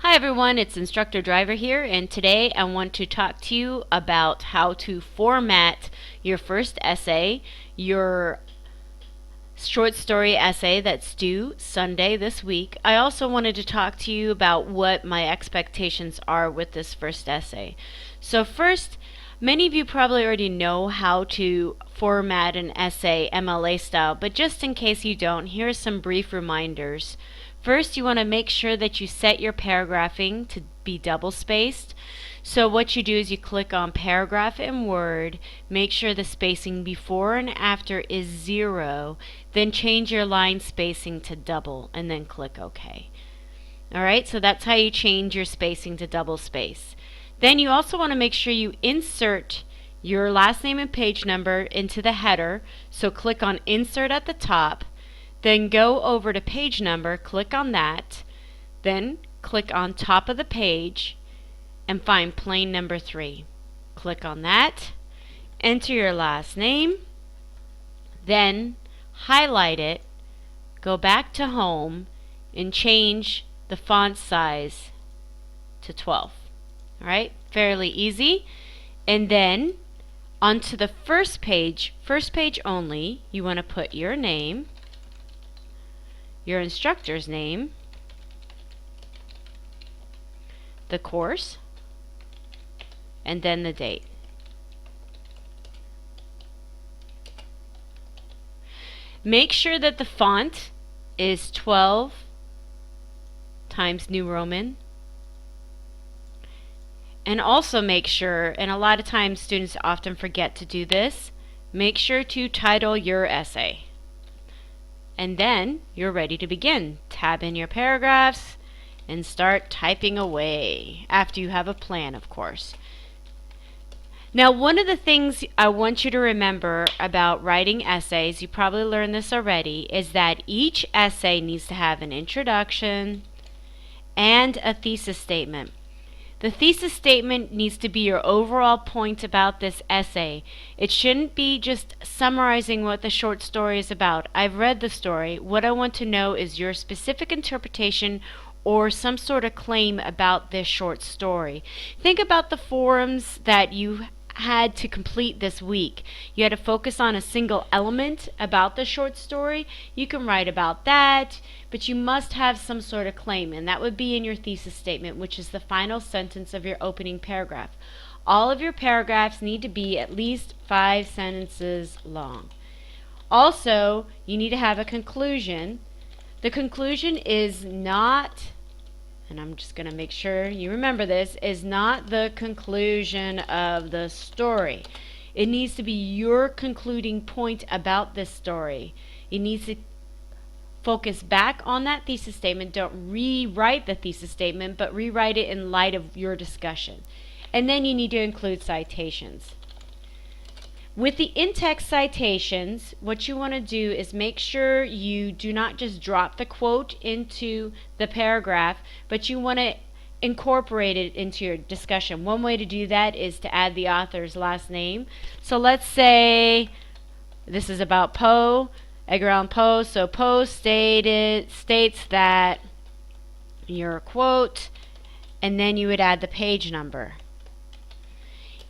Hi everyone, it's Instructor Driver here, and today I want to talk to you about how to format your first essay, your short story essay that's due Sunday this week. I also wanted to talk to you about what my expectations are with this first essay. So first, many of you probably already know how to format an essay MLA style, but just in case you don't, here are some brief reminders. First, you want to make sure that you set your paragraphing to be double spaced. So what you do is you click on Paragraph in Word, make sure the spacing before and after is 0, then change your line spacing to double, and then click OK. Alright, so that's how you change your spacing to double space. Then you also want to make sure you insert your last name and page number into the header, so click on Insert at the top. Then go over to page number, click on that, then click on top of the page and find plain number 3. Click on that, enter your last name, then highlight it, go back to home, and change the font size to 12. Alright, fairly easy. And then onto the first page only, you want to put your name, your instructor's name, the course, and then the date. Make sure that the font is 12 times New Roman. And also make sure, and a lot of times students often forget to do this, make sure to title your essay. And then you're ready to begin. Tab in your paragraphs and start typing away, after you have a plan, of course. Now, one of the things I want you to remember about writing essays, you probably learned this already, is that each essay needs to have an introduction and a thesis statement. The thesis statement needs to be your overall point about this essay. It shouldn't be just summarizing what the short story is about. I've read the story. What I want to know is your specific interpretation or some sort of claim about this short story. Think about the forums that you had to complete this week. You had to focus on a single element about the short story. You can write about that, but you must have some sort of claim, and that would be in your thesis statement, which is the final sentence of your opening paragraph. All of your paragraphs need to be at least 5 sentences long. Also, you need to have a conclusion. The conclusion is not, and I'm just going to make sure you remember this, is not the conclusion of the story. It needs to be your concluding point about this story. It needs to focus back on that thesis statement. Don't rewrite the thesis statement, but rewrite it in light of your discussion. And then you need to include citations. With the in-text citations, what you want to do is make sure you do not just drop the quote into the paragraph, but you want to incorporate it into your discussion. One way to do that is to add the author's last name. So let's say this is about Poe, Edgar Allan Poe. So Poe states that your quote, and then you would add the page number.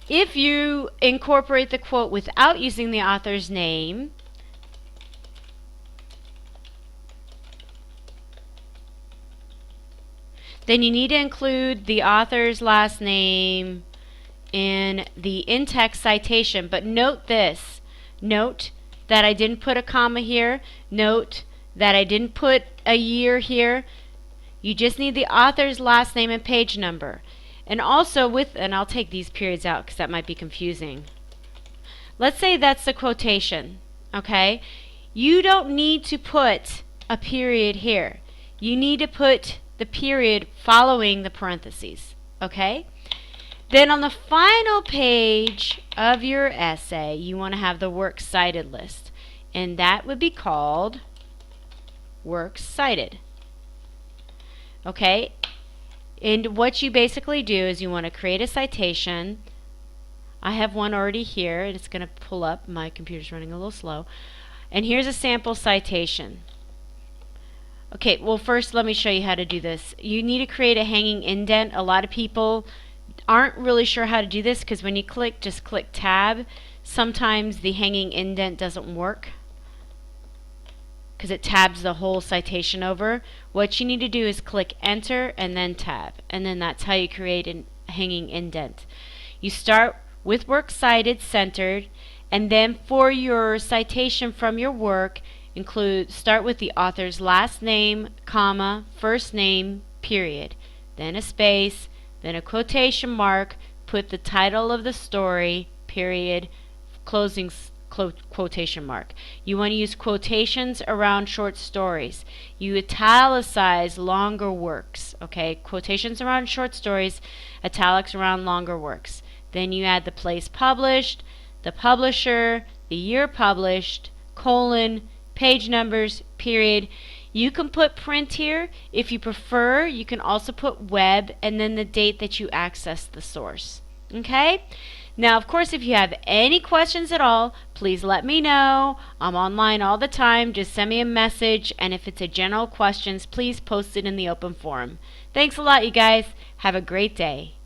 If you incorporate the quote without using the author's name, then you need to include the author's last name in the in-text citation. But note this. Note that I didn't put a comma here. Note that I didn't put a year here. You just need the author's last name and page number. And also and I'll take these periods out because that might be confusing. Let's say that's the quotation, okay? You don't need to put a period here. You need to put the period following the parentheses, okay? Then on the final page of your essay, you want to have the works cited list, and that would be called works cited, okay? And what you basically do is you want to create a citation. I have one already here, and it's going to pull up. My computer's running a little slow. And here's a sample citation. Okay, well first let me show you how to do this. You need to create a hanging indent. A lot of people aren't really sure how to do this because when you just click tab, sometimes the hanging indent doesn't work because it tabs the whole citation over. What you need to do is click enter and then tab, and then that's how you create a hanging indent. You start with works cited centered, and then for your citation from your work, start with the author's last name, comma, first name, period, then a space, then a quotation mark, put the title of the story, period, closing quotation mark. You want to use quotations around short stories. You italicize longer works, okay? Quotations around short stories, italics around longer works. Then you add the place published, the publisher, the year published, colon, page numbers, period. You can put print here. If you prefer, you can also put web and then the date that you accessed the source. Okay? Now, of course, if you have any questions at all, please let me know. I'm online all the time. Just send me a message, and if it's a general questions, please post it in the open forum. Thanks a lot, you guys. Have a great day.